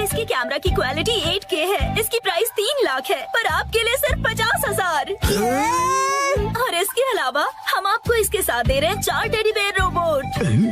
इसकी कैमरा की quality 8K है। इसकी प्राइस 3 लाख है, पर आपके लिए सिर्फ 50,000। और इसके अलावा हम आपको इसके साथ दे रहे हैं 4 टेडी बेयर रोबोट।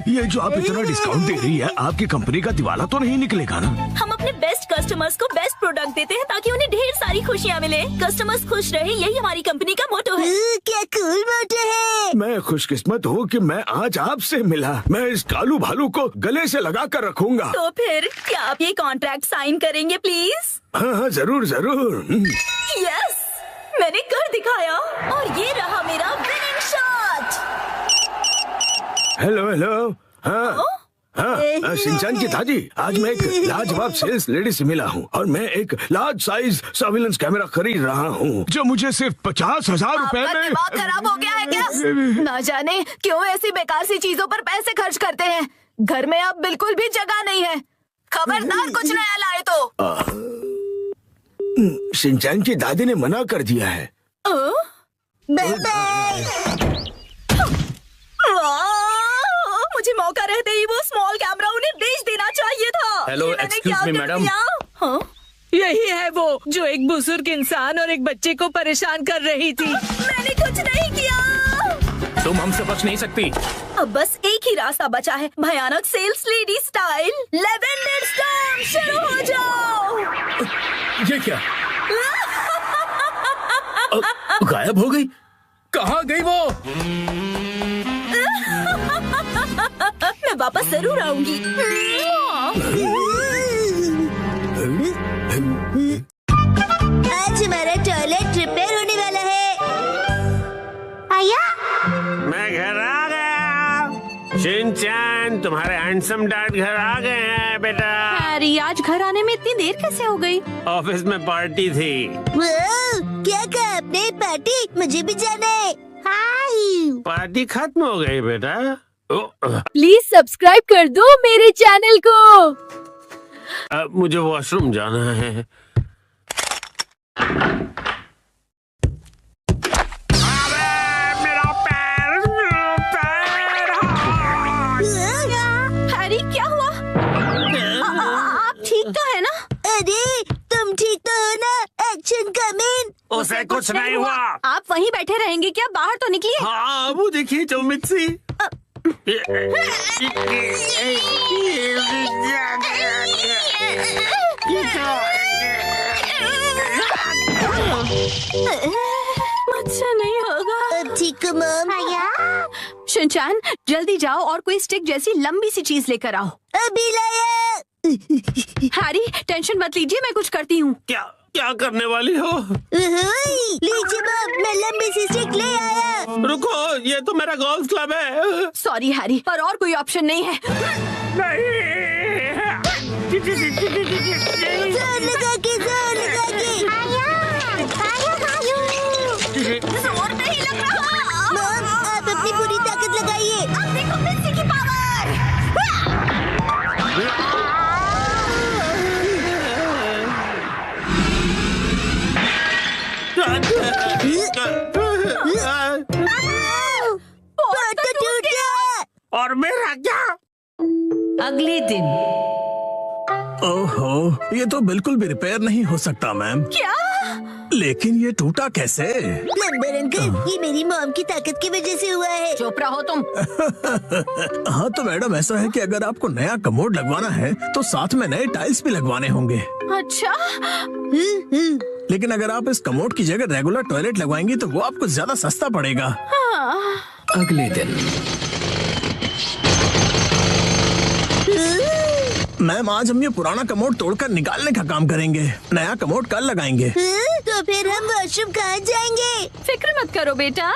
ये जो आप इतना डिस्काउंट दे रही है, आपकी कंपनी का दिवाला तो नहीं निकलेगा ना? हम अपने बेस्ट कस्टमर्स को बेस्ट प्रोडक्ट देते हैं ताकि उन्हें ढेर सारी खुशियाँ मिले। कस्टमर्स खुश रहे, यही हमारी कंपनी का मोटो है। क्या कूल मोटो है। मैं खुशकिस्मत हूँ कि मैं आज आपसे मिला। मैं इस कालू भालू को गले से लगा कर रखूंगा। तो फिर क्या आप ये कॉन्ट्रैक्ट साइन करेंगे प्लीज? हाँ, जरूर जरूर। यस, मैंने कर दिखाया और ये रहा मेरा विनिंग शॉट। Hello hello. हाँ हाँ, शिनचैन की दादी, आज मैं एक लाजवाब सेल्स लेडी से मिला हूँ और मैं एक लार्ज साइज सर्विलेंस कैमरा खरीद रहा हूँ जो मुझे सिर्फ 50,000 रुपए आपका में। दिमाग खराब हो गया है क्या? ना जाने क्यों ऐसी बेकार सी चीजों पर पैसे खर्च करते हैं। घर में अब बिल्कुल भी जगह नहीं है। खबरदार कुछ नया लाए तो। शिनचैन की दादी ने मना कर दिया है। Bye bye. मुझे मौका रहते ही वो स्मॉल कैमरा उन्हें बेच देना चाहिए था। Hello, excuse me madam. यही है वो जो एक बुजुर्ग इंसान और एक बच्चे को परेशान कर रही थी। मैंने कुछ नहीं किया। तुम हमसे बच नहीं सकती। अब बस एक ही रास्ता बचा है, भयानक sales lady style. Lavender storm, शुरू हो जाओ। ये क्या? गायब हो गई? कहाँ गई वो? मैं वापस जरूर आऊंगी। आज हमारा टॉयलेट रिपेयर होने वाला है। आया? मैं घर आ गया। शिनचैन, तुम्हारे हैंडसम डैड घर आ गए हैं बेटा। हैरी, आज घर आने में इतनी देर कैसे हो गई? ऑफिस में पार्टी थी। क्या कहा आपने? पार्टी? मुझे भी जाना है। हाय। पार्टी खत्म हो गई बेटा। प्लीज सब्सक्राइब कर दो मेरे चैनल को। अब मुझे वॉशरूम जाना है। मेरा पैर। हैरी, क्या हुआ? आप ठीक तो है ना? अरे तुम ठीक तो हो ना? Action coming. उसे कुछ नहीं हुआ। आप वहीं बैठे रहेंगे क्या? बाहर तो निकलिए। हाँ, वो देखिए जो मिक्सी। मुझसे नहीं होगा। अब ठीक हो मॉम? शिनचैन, जल्दी जाओ और कोई स्टिक जैसी लंबी सी चीज लेकर आओ। अभी लाया। हैरी, टेंशन मत लीजिए, मैं कुछ करती हूँ। क्या क्या करने वाली हो? लीजिए मॉम, मैं लंबी सी स्टिक ले आया। रुको, ये तो मेरा गोल्फ क्लब है। सॉरी हैरी, पर और कोई ऑप्शन नहीं है। जोर लगा के, जोर लगा के। जोर नहीं लग रहा। मॉम, आप अपनी पूरी ताकत लगाइए। अब देखो मिक्सी की पावर। बहुत तो टूट गया। और मेरा क्या? अगले दिन। ओहो, ये तो बिल्कुल भी रिपेयर नहीं हो सकता मैम। क्या? लेकिन ये टूटा कैसे? प्लम्बर अंकल, ये मेरी मॉम की ताकत की वजह से हुआ है। चोपड़ा हो तुम। हाँ तो मैडम, ऐसा है कि अगर आपको नया कमोड लगवाना है तो साथ में नए टाइल्स भी लगवाने होंगे। अच्छा, लेकिन अगर आप इस कमोड की जगह रेगुलर टॉयलेट लगवाएंगी तो वो आपको ज्यादा सस्ता पड़ेगा। अगले दिन। मैम, आज हम ये पुराना कमोड तोड़कर निकालने का काम करेंगे। नया कमोड कल लगाएंगे। तो फिर हम वॉशरूम कहाँ जाएंगे? फिक्र मत करो बेटा।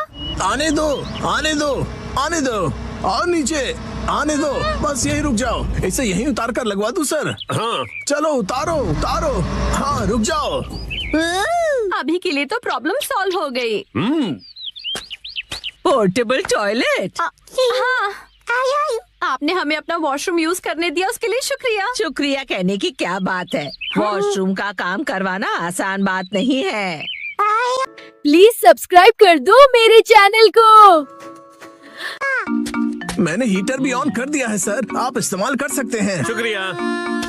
आने दो, आने दो, आने दो। और नीचे आने दो। बस यही रुक जाओ। इसे यहीं उतार कर लगवा दूं सर? हाँ, चलो उतारो उतारो। हाँ रुक जाओ। अभी के लिए तो प्रॉब्लम सॉल्व हो गई। Portable toilet. हाँ, आपने हमें अपना वॉशरूम यूज करने दिया, उसके लिए शुक्रिया। शुक्रिया कहने की क्या बात है। वॉशरूम का काम करवाना आसान बात नहीं है। प्लीज सब्सक्राइब कर दो मेरे चैनल को। मैंने हीटर भी ऑन कर दिया है सर, आप इस्तेमाल कर सकते हैं। शुक्रिया।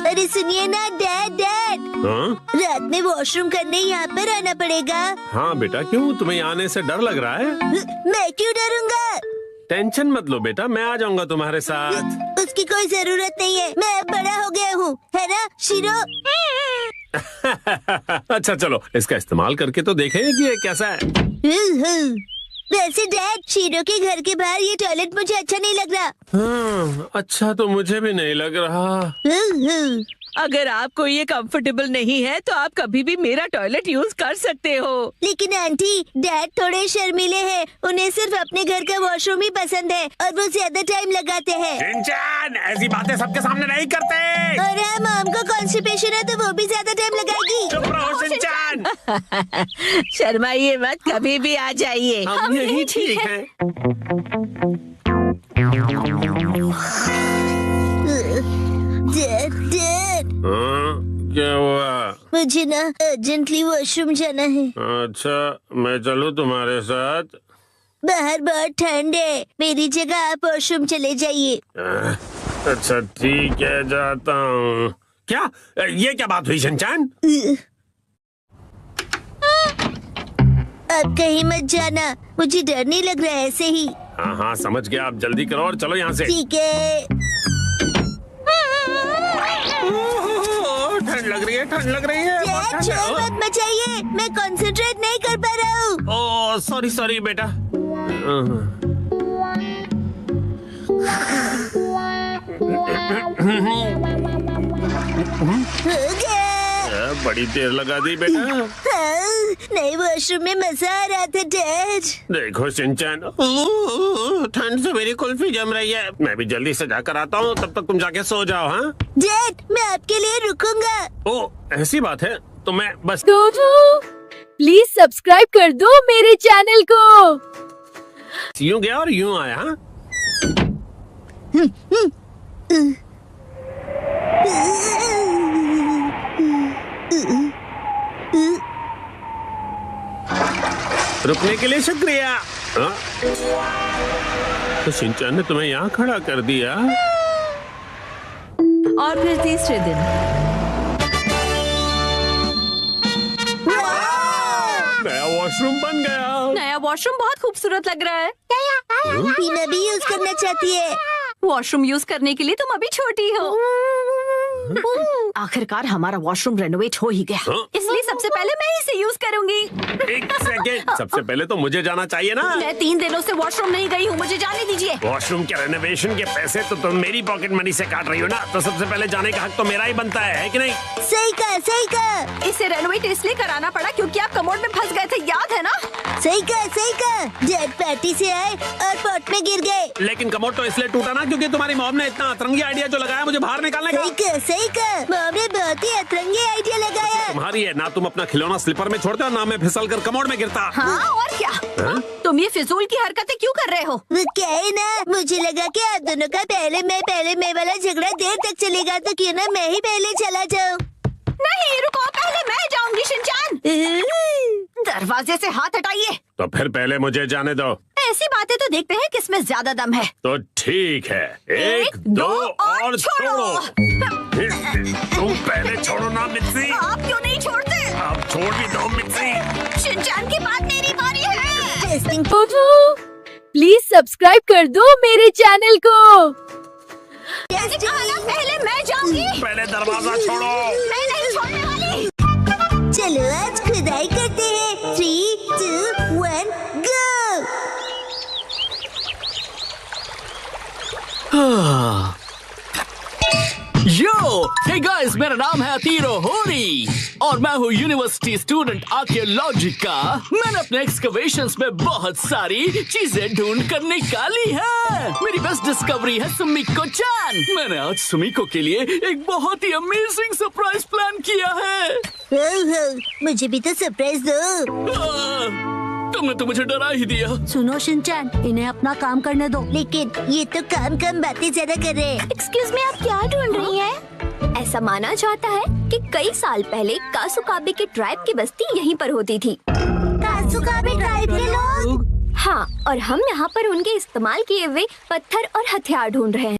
अरे सुनिए ना डैड, हाँ? रात में वॉशरूम करने यहाँ पर आना पड़ेगा। हाँ बेटा, क्यों तुम्हें यहाँ आने से डर लग रहा है? मैं क्यों डरूंगा? टेंशन मत लो बेटा, मैं आ जाऊंगा तुम्हारे साथ। उसकी कोई जरूरत नहीं है, मैं अब बड़ा हो गया हूँ, है ना शिरो? अच्छा चलो, इसका इस्तेमाल करके तो देखें कि ये कैसा है। वैसे डैड, शिरो के घर के बाहर ये टॉयलेट मुझे अच्छा नहीं लग रहा। हाँ, अच्छा तो मुझे भी नहीं लग रहा। अगर आपको ये कंफर्टेबल नहीं है तो आप कभी भी मेरा टॉयलेट यूज कर सकते हो। लेकिन आंटी, डैड थोड़े शर्मीले हैं, उन्हें सिर्फ अपने घर का वॉशरूम ही पसंद है और वो ज्यादा टाइम लगाते हैं। शिनचैन, ऐसी बातें सबके सामने नहीं करते। और हाँ, मॉम को कॉन्स्टिपेशन है तो वो भी ज्यादा टाइम लगाएगी। चुप रहो शिनचैन। शर्माइए मत, कभी भी आ जाइए। हम यही ठीक है। डैड, हाँ, क्या हुआ? मुझे ना अर्जेंटली वॉशरूम जाना है। अच्छा, मैं चलूं तुम्हारे साथ? बाहर बहुत ठंड है, मेरी जगह आप वॉशरूम चले जाइए। अच्छा ठीक है, जाता हूँ। क्या ये क्या बात हुई शिनचैन? आप कहीं मत जाना, मुझे डर नहीं लग रहा है ऐसे ही। हाँ हाँ समझ गया, आप जल्दी करो और चलो यहाँ से। ठीक है। ठंड लग रही है, ठंड लग रही है। बहुत डैड, ठंड है। शोर मत मचाइए, मैं कंसंट्रेट नहीं कर पा रहा हूँ। ओह सॉरी सॉरी बेटा। हो गया। बड़ी देर लगा दी बेटा। हाँ, नए वॉशरूम में मजा आ रहा था डैड। देखो शिनचैन, ठंड से मेरी कुल्फी जम रही है। मैं भी जल्दी से जाकर आता हूँ, तब तक तुम जाके सो जाओ। हाँ डैड, मैं आपके लिए रुकूंगा। ओह ऐसी बात है, तो मैं बस। प्लीज सब्सक्राइब कर दो मेरे चैनल को। यूं गया और यूं आया। हाँ? रुकने के लिए शुक्रिया। हाँ? तो शिनचैन ने तुम्हें यहाँ खड़ा कर दिया। और फिर तीसरे दिन नया वॉशरूम बन गया। नया वॉशरूम बहुत खूबसूरत लग रहा है। टीना भी यूज करना चाहती है। वॉशरूम यूज करने के लिए तुम अभी छोटी हो। आखिरकार हमारा वॉशरूम रेनोवेट हो ही गया, हाँ? इसलिए सबसे पहले मैं ही इसे यूज करूंगी। एक सेकेंड, सबसे पहले तो मुझे जाना चाहिए ना। मैं 3 दिनों से वॉशरूम नहीं गई हूँ, मुझे जाने दीजिए। वॉशरूम के रेनोवेशन के पैसे तो तुम मेरी पॉकेट मनी से काट रही हो ना, तो सबसे पहले जाने का हक तो मेरा ही बनता है कि नहीं? सही कहा, सही कहा। इसे रेनोवेट इसलिए कराना पड़ा क्योंकि आप कमोड में फंस गए थे, याद है ना? सही कहा, सही कहा। डैड पार्टी से आए और पॉट में गिर गए। लेकिन कमोड तो इसलिए टूटा ना क्योंकि तुम्हारी मॉम ने इतना अतरंगी आइडिया जो लगाया मुझे बाहर निकालने का। सही कहा, सही कहा। मॉम ने बहुत ही अतरंगी आइडिया लगाया। तुम्हारी है ना, तुम अपना खिलौना स्लीपर में छोड़ते हो ना मैं फिसल कर कमोड में गिरता। हाँ और क्या? हाँ? तुम ये फिजूल की हरकतें क्यों कर रहे हो? वो क्या है ना, मुझे लगा कि आप दोनों का पहले मैं वाला झगड़ा देर तक चलेगा, तो क्यों ना मैं ही पहले चला जाऊं। नहीं रुको, पहले मैं जाऊंगी शिनचैन। दरवाजे से हाथ हटाइए। तो फिर पहले मुझे जाने दो। ऐसी बातें तो देखते हैं किसमें ज्यादा दम है। तो ठीक है, 1 2 और छोड़ो। तुम पहले छोड़ो ना मित्सी। आप क्यों नहीं छोड़ते? आप छोड़ भी दो मित्सी। शिनचैन की बात मेरी बारी है। टेस्टिंग। प्लीज सब्सक्राइब कर दो मेरे चैनल को। पहले मैं जाऊंगी। पहले दरवाजा छोड़ो। मैं नहीं छोड़ने वाली। चलो आज खुदाई करते हैं। 3 2 1 गो। यो हे गाइस, मेरा नाम है अतीरो होरी और मैं हूँ यूनिवर्सिटी स्टूडेंट आर्कियोलॉजी का। मैंने अपने एक्सकवेशंस में बहुत सारी चीजें ढूंढ कर निकाली है। मेरी बेस्ट डिस्कवरी है सुमिको चान। मैंने आज सुमिको के लिए एक बहुत ही अमेजिंग सरप्राइज प्लान किया है। हो, मुझे भी तो सरप्राइज दो। तुमने तो मुझे डरा ही दिया। सुनो शिनचैन, इन्हें अपना काम करने दो। लेकिन ये तो काम बातें ज्यादा कर रहे हैं। एक्सक्यूज मी, आप क्या ढूंढ रही हैं? ऐसा माना जाता है कि कई साल पहले कासुकाबे के ट्राइब की बस्ती यहीं पर होती थी। कासुकाबे ट्राइब के लोग? हाँ, और हम यहाँ पर उनके इस्तेमाल किए हुए पत्थर और हथियार ढूंढ रहे हैं।